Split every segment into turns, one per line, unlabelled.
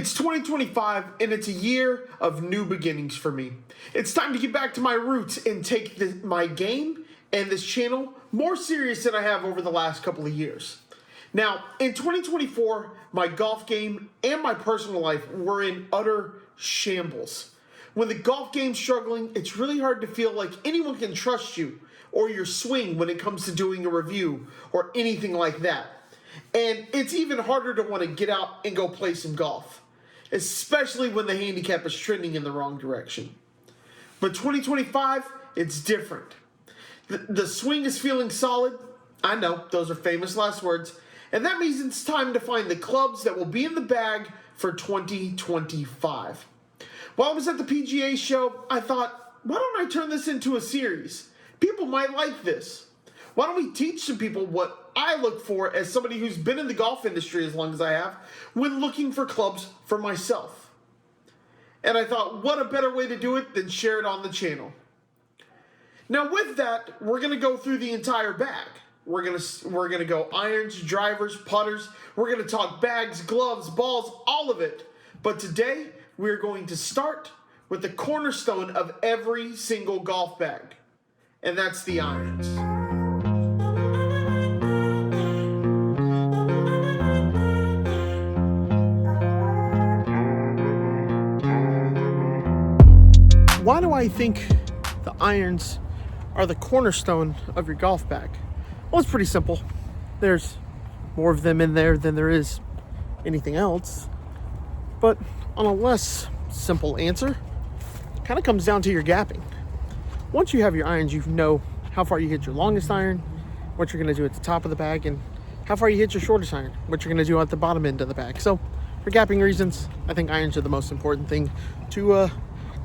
It's 2025 and it's a year of new beginnings for me. It's time to get back to my roots and take my game and this channel more serious than I have over the last couple of years. Now, in 2024, my golf game and my personal life were in utter shambles. When the golf game's struggling, it's really hard to feel like anyone can trust you or your swing when it comes to doing a review or anything like that. And it's even harder to want to get out and go play some golf, especially when the handicap is trending in the wrong direction. But 2025, it's different. The swing is feeling solid. I know, those are famous last words. And that means it's time to find the clubs that will be in the bag for 2025. While I was at the PGA show, I thought, why don't I turn this into a series? People might like this. Why don't we teach some people what I look for as somebody who's been in the golf industry as long as I have when looking for clubs for myself? And I thought, what a better way to do it than share it on the channel. Now with that, we're going to go through the entire bag. We're gonna go irons, drivers, putters. We're going to talk bags, gloves, balls, all of it. But today, we're going to start with the cornerstone of every single golf bag. And that's the irons. Why do I think the irons are the cornerstone of your golf bag? Well, it's pretty simple. There's more of them in there than there is anything else. But on a less simple answer, it kind of comes down to your gapping. Once you have your irons, you know how far you hit your longest iron, what you're going to do at the top of the bag, and how far you hit your shortest iron, what you're going to do at the bottom end of the bag. So for gapping reasons, I think irons are the most important thing to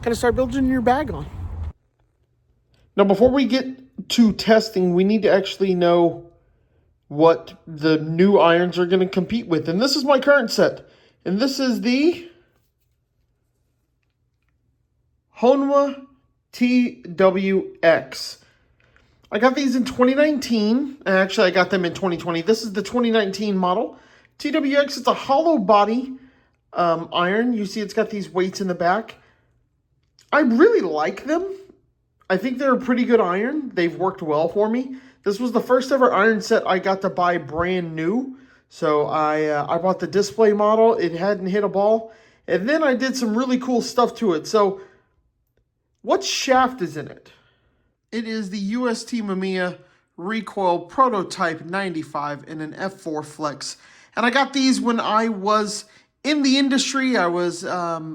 kind of start building your bag on. Now, before we get to testing, we need to actually know what the new irons are going to compete with. And this is my current set. And this is the Honma TW-Xs. I got these in 2019. Actually, I got them in 2020. This is the 2019 model. TW-X, it's a hollow body iron. You see it's got these weights in the back. I really like them. I think they're a pretty good iron. They've worked well for me. This was the first ever iron set I got to buy brand new. So I bought the display model. It hadn't hit a ball. And then I did some really cool stuff to it. So what shaft is in it? It is the UST Mamiya Recoil Prototype 95 in an F4 Flex. And I got these when I was in the industry. I was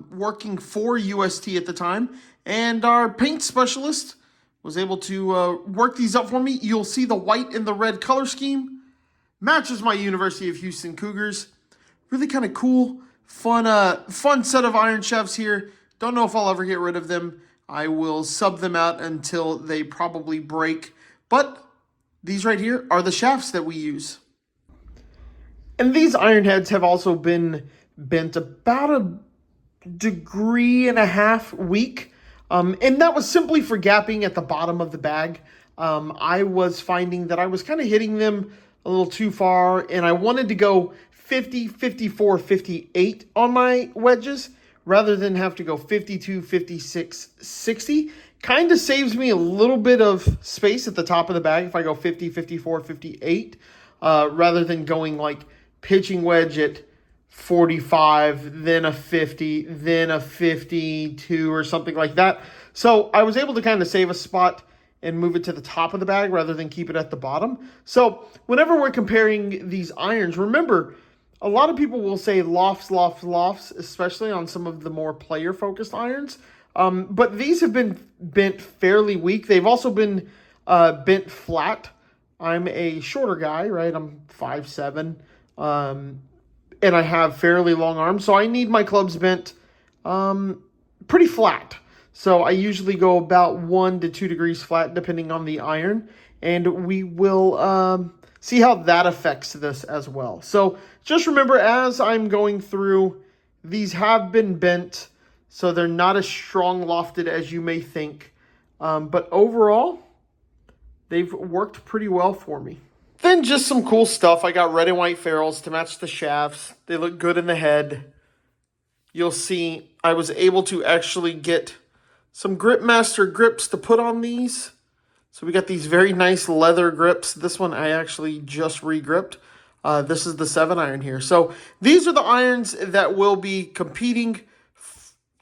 working for UST at the time. And our paint specialist was able to work these up for me. You'll see the white and the red color scheme. Matches my University of Houston Cougars. Really kind of cool, fun set of iron shafts here. Don't know if I'll ever get rid of them. I will sub them out until they probably break. But these right here are the shafts that we use. And these iron heads have also been bent about a 1.5 degrees weak. And that was simply for gapping at the bottom of the bag. I was finding that I was kind of hitting them a little too far, and I wanted to go 50, 54, 58 on my wedges rather than have to go 52, 56, 60. Kind of saves me a little bit of space at the top of the bag if I go 50, 54, 58, rather than going like pitching wedge at 45, then a 50, then a 52 or something like that. So I was able to kind of save a spot and move it to the top of the bag rather than keep it at the bottom. So whenever we're comparing these irons, remember, a lot of people will say lofts, especially on some of the more player-focused irons. But these have been bent fairly weak. They've also been bent flat. I'm a shorter guy, right? I'm 5'7". And I have fairly long arms, so I need my clubs bent pretty flat. So I usually go about 1 to 2 degrees flat, depending on the iron. And we will see how that affects this as well. So just remember, as I'm going through, these have been bent, so they're not as strong lofted as you may think. But overall, they've worked pretty well for me. Then just some cool stuff. I got red and white ferrules to match the shafts. They look good in the head. you'll see I was able to actually get some Grip Master grips to put on these. So we got these very nice leather grips. This one I actually just re-gripped. This is the 7-iron here. So these are the irons that will be competing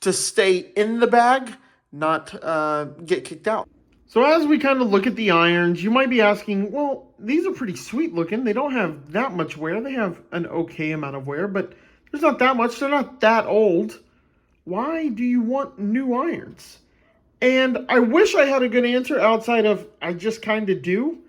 to stay in the bag, not get kicked out. So as we kind of look at the irons, you might be asking, well, these are pretty sweet looking. They don't have that much wear. They have an okay amount of wear, but there's not that much. They're not that old. Why do you want new irons? And I wish I had a good answer outside of I just kind of do.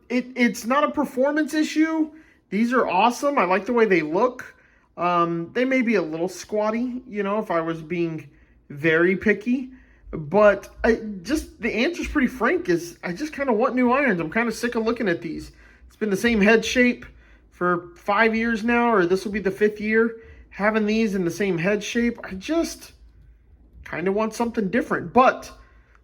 It's not a performance issue. These are awesome. I like the way they look. They may be a little squatty, you know, if I was being very picky. But the answer's pretty frank is I just kind of want new irons. I'm kind of sick of looking at these. It's been the same head shape for 5 years now, or this will be the 5th year. Having these in the same head shape, I just kind of want something different. But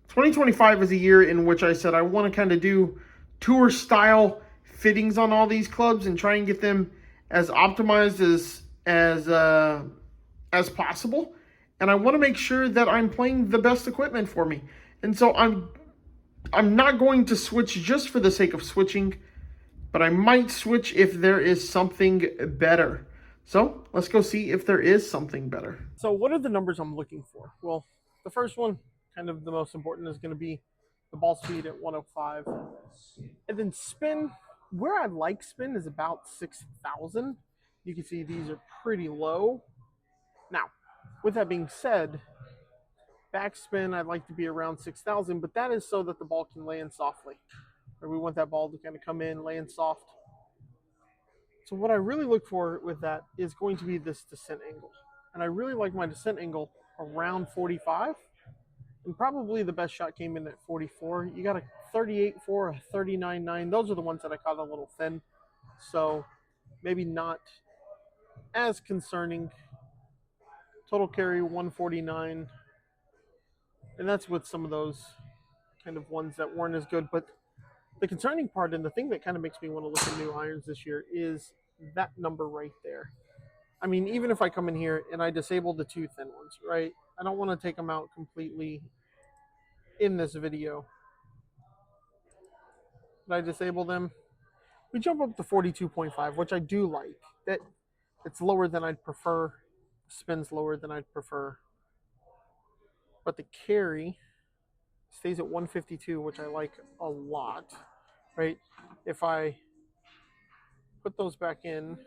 2025 is a year in which I said I want to kind of do tour style fittings on all these clubs and try and get them as optimized as possible. And I want to make sure that I'm playing the best equipment for me. And so I'm not going to switch just for the sake of switching, but I might switch if there is something better. So let's go see if there is something better. So what are the numbers I'm looking for? Well, the first one, kind of the most important, is going to be the ball speed at 105. And then spin, where I like spin is about 6,000. You can see these are pretty low. Now, with that being said, backspin I'd like to be around 6,000, but that is so that the ball can land softly. Or we want that ball to kind of come in, land soft. So what I really look for with that is going to be this descent angle. And I really like my descent angle around 45. And probably the best shot came in at 44. You got a 38.4, a 39.9. Those are the ones that I caught a little thin. So maybe not as concerning. Total carry 149. And that's with some of those kind of ones that weren't as good. But the concerning part and the thing that kind of makes me want to look at new irons this year is that number right there. I mean, even if I come in here and I disable the 2 thin ones, right? I don't want to take them out completely in this video. But I disable them. We jump up to 42.5, which I do like. That it's lower than I'd prefer. Spins lower than I'd prefer. But the carry stays at 152, which I like a lot, right? If I put those back in,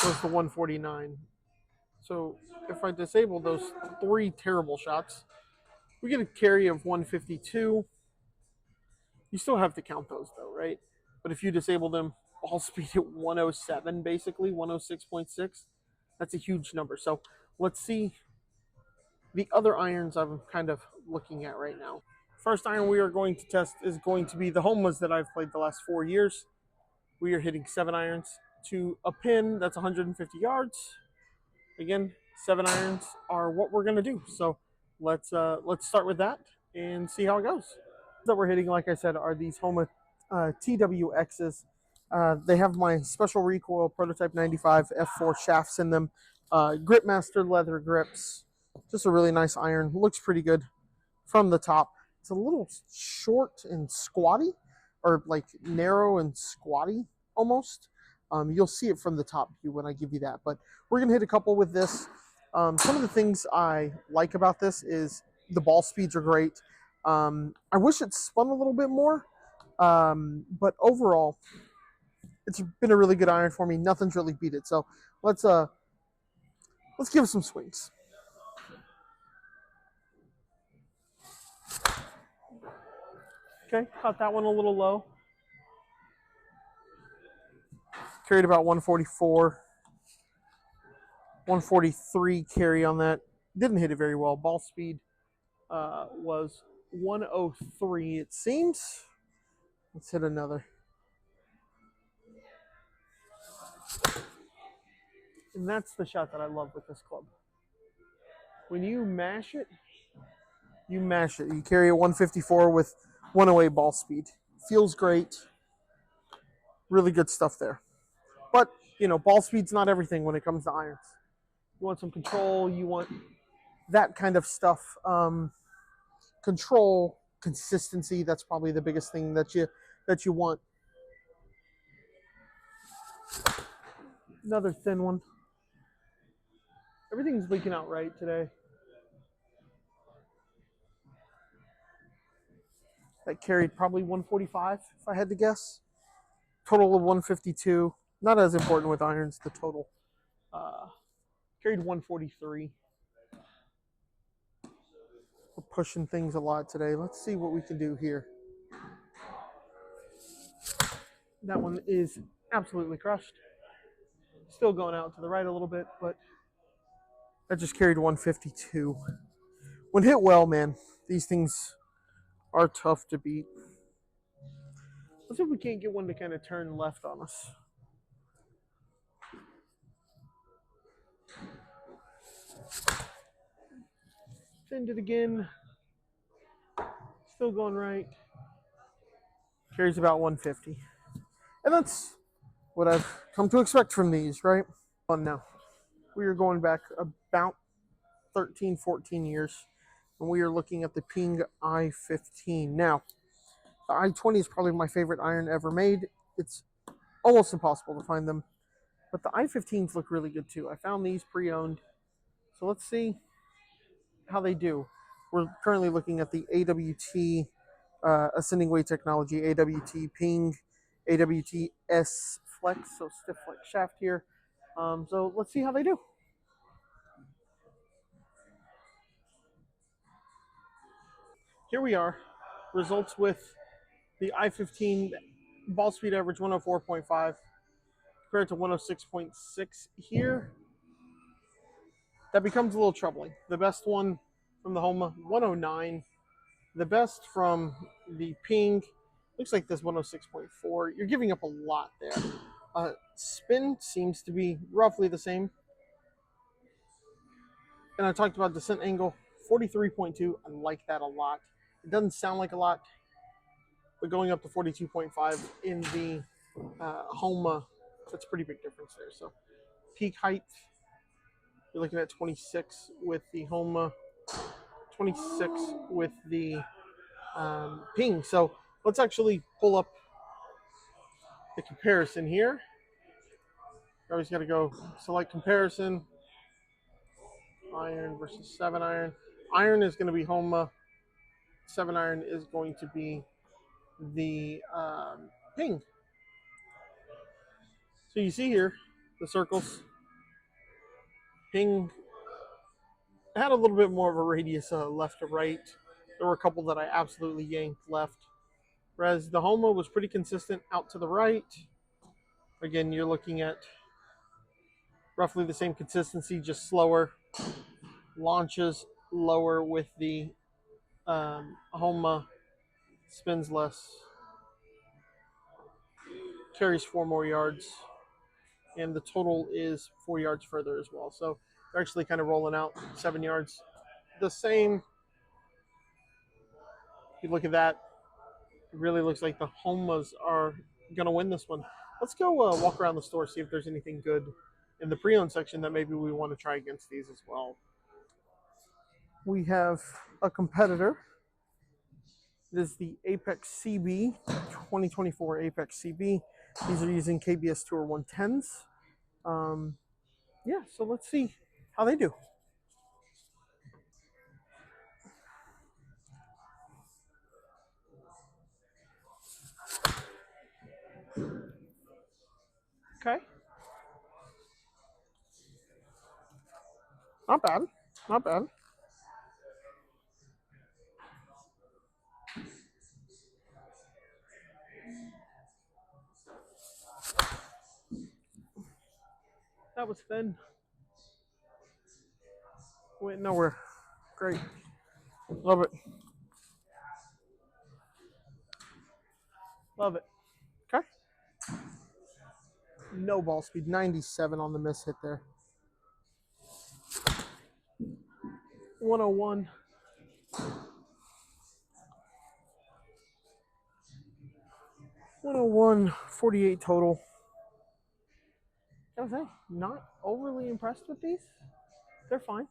goes to 149. So if I disable those 3 terrible shots, we get a carry of 152. You still have to count those though, right? But if you disable them, ball speed at 107, basically 106.6, that's a huge number. So let's see the other irons I'm kind of looking at right now. First iron we are going to test is going to be the Honmas that I've played the last 4 years. We are hitting 7 irons to a pin that's 150 yards. Again, 7 irons are what we're going to do. So let's start with that and see how it goes. That we're hitting, like I said, are these Honma TW-Xs. They have my special recoil prototype 95 F4 shafts in them. Grip Master leather grips. Just a really nice iron. Looks pretty good from the top. It's a little short and squatty, or like narrow and squatty almost. You'll see it from the top view when I give you that. But we're going to hit a couple with this. Some of the things I like about this is the ball speeds are great. I wish it spun a little bit more. But overall, it's been a really good iron for me. Nothing's really beat it. So let's give it some swings. Okay, caught that one a little low. Carried about 144. 143 carry on that. Didn't hit it very well. Ball speed was 103, it seems. Let's hit another. And that's the shot that I love with this club. When you mash it, you mash it. You carry a 154 with 108 ball speed. Feels great. Really good stuff there. But ball speed's not everything when it comes to irons. You want some control. You want that kind of stuff. Control, consistency. That's probably the biggest thing that you want. Another thin one. Everything's leaking out right today. That carried probably 145 if I had to guess. Total of 152. Not as important with irons, the total. Carried 143. We're pushing things a lot today. Let's see what we can do here. That one is absolutely crushed. Still going out to the right a little bit, but that just carried 152. When hit well, man, these things are tough to beat. Let's see if we can't get one to kind of turn left on us. Send it again. Still going right. Carries about 150. And that's what I've come to expect from these, right? On now. We are going back about 13, 14 years, and we are looking at the Ping I-15. Now, the I-20 is probably my favorite iron ever made. It's almost impossible to find them, but the I-15s look really good too. I found these pre-owned, so let's see how they do. We're currently looking at the AWT Ascending Weight Technology, AWT Ping, AWT-S Flex, so stiff flex shaft here. So let's see how they do. Here we are. Results with the I-15 ball speed average 104.5 compared to 106.6 here. That becomes a little troubling. The best one from the Honma, 109. The best from the Ping, looks like this 106.4. You're giving up a lot there. Spin seems to be roughly the same. And I talked about descent angle, 43.2. I like that a lot. It doesn't sound like a lot, but going up to 42.5 in the Honma, that's a pretty big difference there. So peak height, you're looking at 26 with the Honma, 26 with the Ping. So let's actually pull up the comparison here. You always got to go select comparison. Iron versus 7 iron. Iron is going to be Honma. 7 iron is going to be the Ping. So you see here the circles. Ping had a little bit more of a radius left to right. There were a couple that I absolutely yanked left. Whereas the Honma was pretty consistent out to the right. Again, you're looking at roughly the same consistency, just slower. Launches lower with the Honma, spins less, carries 4 more yards, and the total is 4 yards further as well. So they're actually kind of rolling out 7 yards. The same. You look at that, it really looks like the Honmas are going to win this one. Let's go walk around the store, see if there's anything good in the pre-owned section that maybe we want to try against these as well. We have a competitor. This is the Apex CB, 2024 Apex CB. These are using KBS Tour 110s. Yeah, so let's see how they do. Okay. Not bad. Not bad. That was thin. Went nowhere. Great. Love it. Love it. Okay. No ball speed. 97 on the miss hit there. 101. 101, 48 total. I was say, not overly impressed with these. They're fine.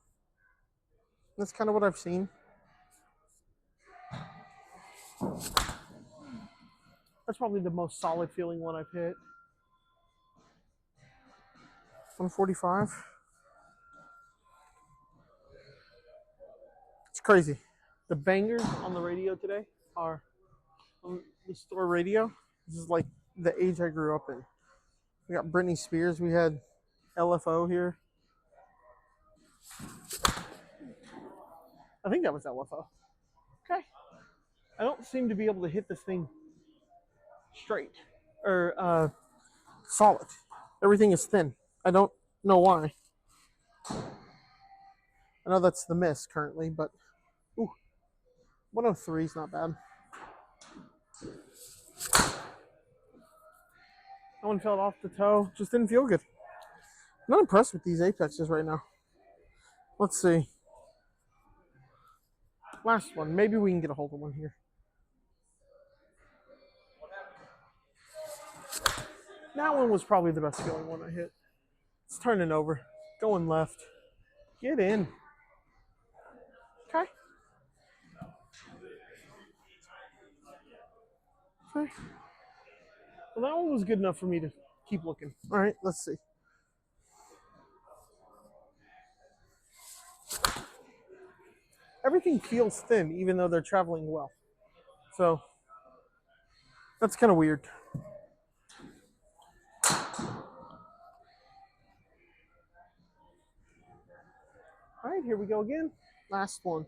That's kind of what I've seen. That's probably the most solid feeling one I've hit. 145. It's crazy. The bangers on the radio today are on the store radio. This is like the age I grew up in. We got Britney Spears. We had LFO here. I think that was LFO. Okay. I don't seem to be able to hit this thing straight or solid. Everything is thin. I don't know why. I know that's the miss currently, but ooh, 103 is not bad. That one fell off the toe. Just didn't feel good. I'm not impressed with these apexes right now. Let's see. Last one. Maybe we can get a hold of one here. That one was probably the best feeling one I hit. It's turning over. Going left. Get in. Okay. Okay. Well, that one was good enough for me to keep looking. All right, let's see. Everything feels thin, even though they're traveling well. So that's kind of weird. All right, here we go again. Last one.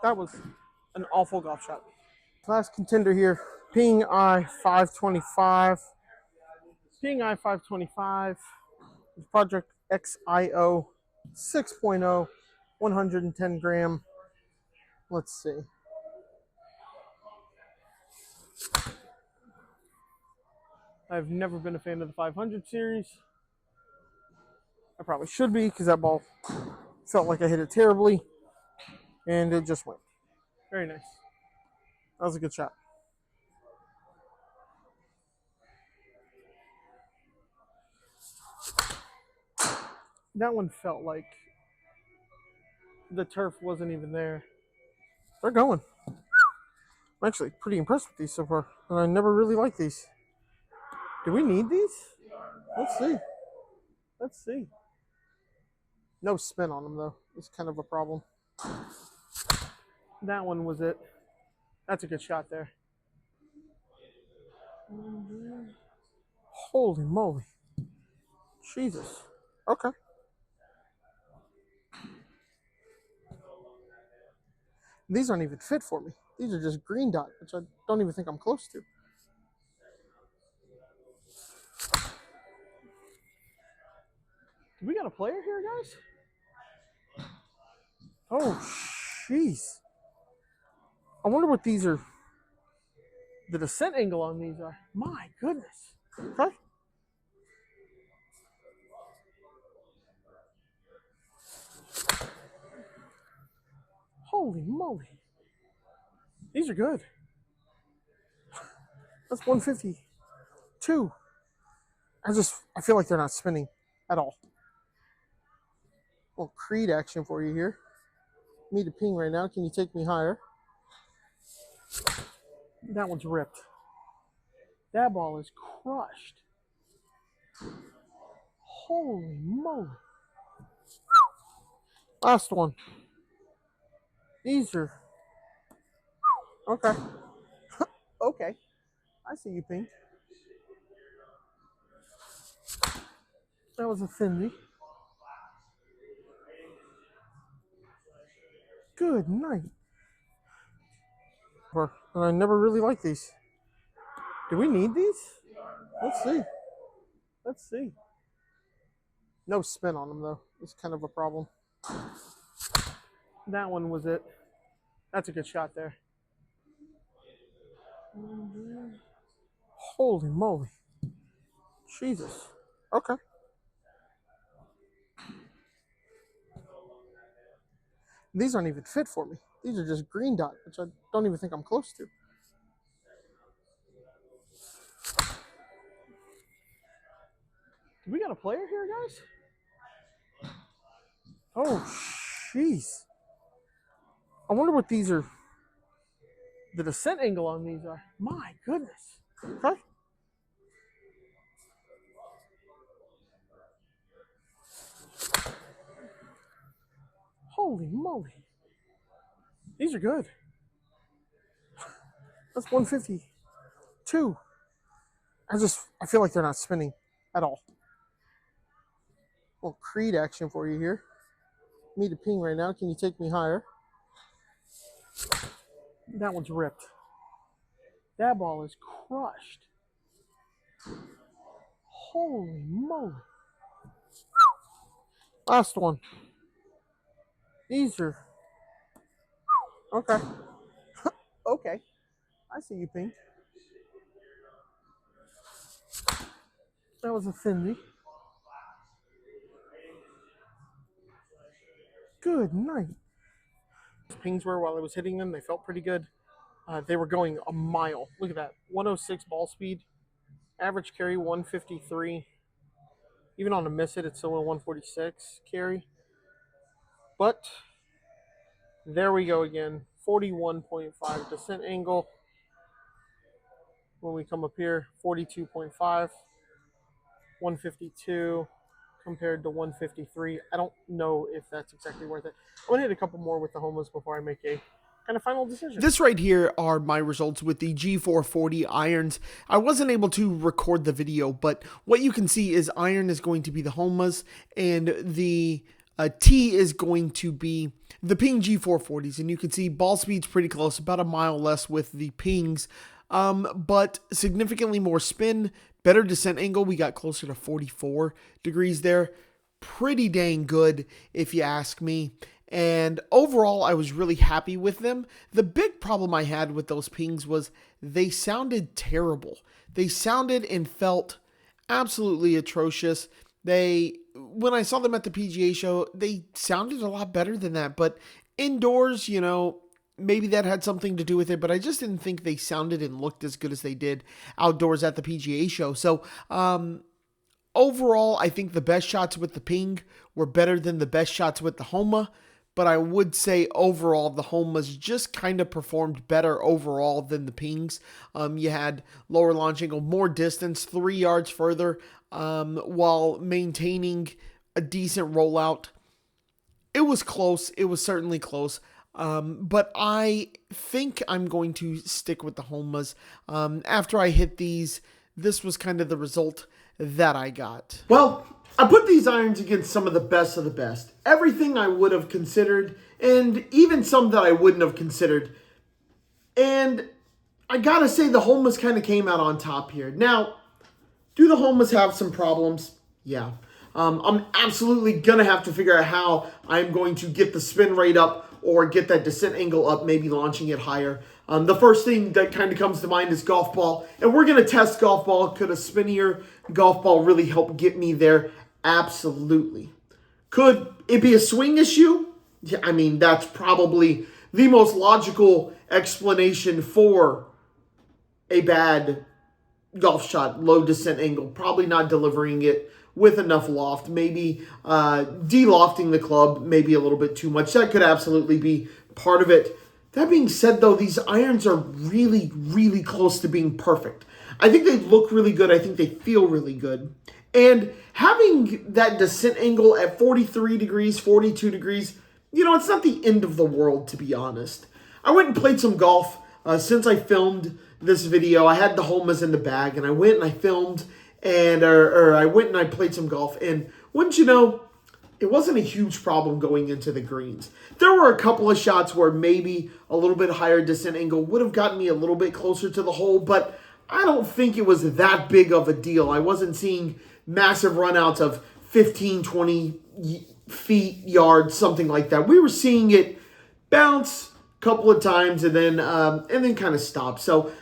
That was an awful golf shot. Last contender here, Ping I 525. Ping I 525. Project XIO 6.0, 110 gram. Let's see. I've never been a fan of the 500 series. I probably should be because that ball felt like I hit it terribly and it just went. Very nice. That was a good shot. That one felt like the turf wasn't even there. They're going. I'm actually pretty impressed with these so far. And I never really liked these. Do we need these? Let's see. Let's see. No spin on them though. It's kind of a problem. That one was it. That's a good shot there. Holy moly. Jesus. Okay. These aren't even fit for me. These are just green dot, which I don't even think I'm close to. Do we got a player here, guys? Oh, jeez. I wonder what these are. The descent angle on these are. My goodness. Okay. Holy moly. These are good. That's 152. I feel like they're not spinning at all. Little Creed action for you here. Me to ping right now. Can you take me higher? That one's ripped. That ball is crushed. Holy moly. Last one. These are. Okay. Okay. I see you, Pink. That was a thinly. Good night. And I never really liked these. Do we need these? Let's see. Let's see. No spin on them though. It's kind of a problem. That one was it. That's a good shot there. Holy moly. Jesus. Okay. These aren't even fit for me. These are just green dot, which I don't even think I'm close to. Do we got a player here, guys? Oh, jeez. I wonder what these are. The descent angle on these are. My goodness. Okay. Holy moly. These are good. That's 152. I feel like they're not spinning at all. A little Creed action for you here. Need a ping right now. Can you take me higher? That one's ripped. That ball is crushed. Holy moly. Last one. These are... Okay. Okay. I see you, ping. That was a Finley. Good night. Pings were while I was hitting them. They felt pretty good. They were going a mile. Look at that. 106 ball speed. Average carry 153. Even on a miss hit, it's still a 146 carry. But there we go again. 41.5 descent angle. When we come up here, 42.5. 152 compared to 153. I don't know if that's exactly worth it. I'm going to hit a couple more with the Honmas before I make a kind of final decision. This right here are my results with the G440 irons. I wasn't able to record the video, but what you can see is iron is going to be the Honmas, and the T is going to be the Ping G440s. And you can see ball speed's pretty close, about a mile less with the Pings, but significantly more spin, better descent angle. We got closer to 44 degrees there. Pretty dang good, if you ask me. And overall, I was really happy with them. The big problem I had with those Pings was they sounded terrible. They sounded and felt absolutely atrocious. When I saw them at the PGA show, they sounded a lot better than that. But indoors, you know, maybe that had something to do with it, but I just didn't think they sounded and looked as good as they did outdoors at the PGA show. So, overall, I think the best shots with the Ping were better than the best shots with the Honma, but I would say overall the Honmas just kind of performed better overall than the Pings. You had lower launch angle, more distance, 3 yards further, while maintaining a decent rollout. It was close. It was certainly close. But I think I'm going to stick with the Honmas. After I hit these, this was kind of the result that I got. Well, I put these irons against some of the best. Everything I would have considered, and even some that I wouldn't have considered. And I gotta say the Honmas kind of came out on top here. Now, do the Honmas have some problems? Yeah. I'm absolutely gonna have to figure out how I'm going to get the spin rate up or get that descent angle up, maybe launching it higher. The first thing that kind of comes to mind is golf ball. And we're going to test golf ball. Could a spinnier golf ball really help get me there? Absolutely. Could it be a swing issue? Yeah, I mean, that's probably the most logical explanation for a bad golf shot, low descent angle. Probably not delivering it with enough loft, maybe de-lofting the club, maybe a little bit too much. That could absolutely be part of it. That being said, though, these irons are really, really close to being perfect. I think they look really good. I think they feel really good. And having that descent angle at 43 degrees, 42 degrees, you know, it's not the end of the world, to be honest. I went and played some golf since I filmed this video. I had the Honmas in the bag, and I went and I filmed, and I went and I played some golf, and wouldn't you know, it wasn't a huge problem going into the greens. There were a couple of shots where maybe a little bit higher descent angle would have gotten me a little bit closer to the hole, but I don't think it was that big of a deal. I wasn't seeing massive runouts of 15, 20 feet, yards, something like that. We were seeing it bounce a couple of times and then kind of stop. So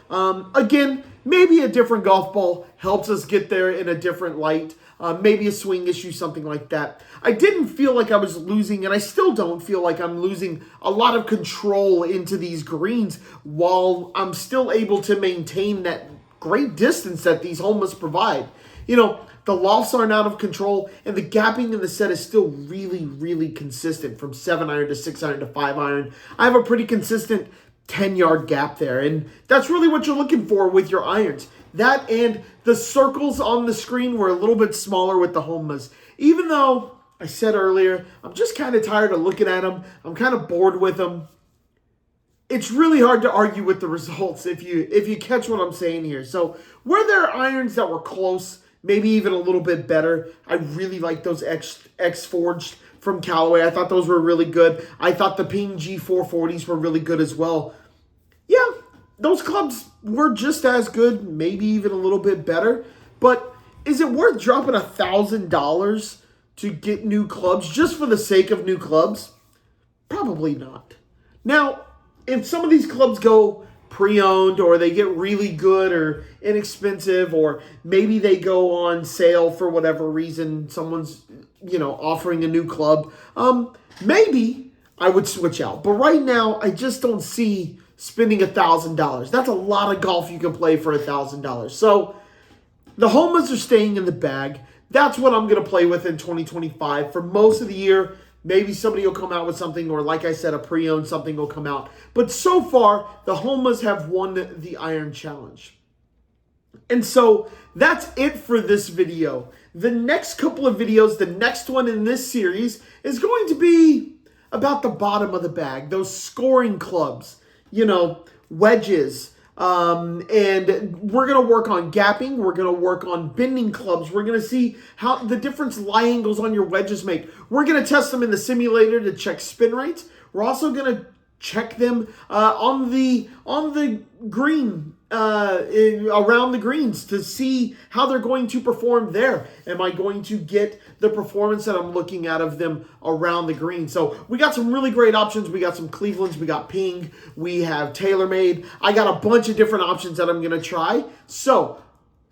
again, maybe a different golf ball helps us get there in a different light. Maybe a swing issue, something like that. I didn't feel like I was losing, and I still don't feel like I'm losing a lot of control into these greens while I'm still able to maintain that great distance that these Honmas provide. You know, The lofts aren't out of control, and the gapping in the set is still really, really consistent from 7-iron to 6-iron to 5-iron. I have a pretty consistent 10-yard gap there, and that's really what you're looking for with your irons. That and the circles on the screen were a little bit smaller with the Honmas. Even though I said earlier, I'm just kind of tired of looking at them. I'm kind of bored with them. It's really hard to argue with the results if you catch what I'm saying here. So were there irons that were close, maybe even a little bit better? I really like those X Forged from Callaway. I thought those were really good. I thought the Ping G440s were really good as well. Yeah, those clubs were just as good, maybe even a little bit better. But is it worth dropping $1,000 to get new clubs just for the sake of new clubs? Probably not. Now, if some of these clubs go pre-owned or they get really good or inexpensive, or maybe they go on sale for whatever reason, someone's, offering a new club, maybe I would switch out. But right now, I just don't see spending $1,000. That's a lot of golf you can play for $1,000. So the Honmas are staying in the bag. That's what I'm going to play with in 2025 for most of the year. Maybe somebody will come out with something, or like I said, a pre-owned something will come out. But so far, the Honmas have won the Iron Challenge. And so that's it for this video. The next couple of videos, the next one in this series, is going to be about the bottom of the bag. Those scoring clubs, wedges. And we're going to work on gapping. We're going to work on bending clubs. We're going to see how the different lie angles on your wedges make. We're going to test them in the simulator to check spin rates. We're also going to check them on the green, around the greens, to see how they're going to perform there. Am I going to get the performance that I'm looking out of them around the green? So we got some really great options. We got some Clevelands, we got Ping, we have TaylorMade. I got a bunch of different options that I'm going to try. So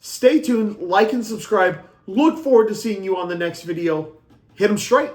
stay tuned, like and subscribe. Look forward to seeing you on the next video. Hit them straight.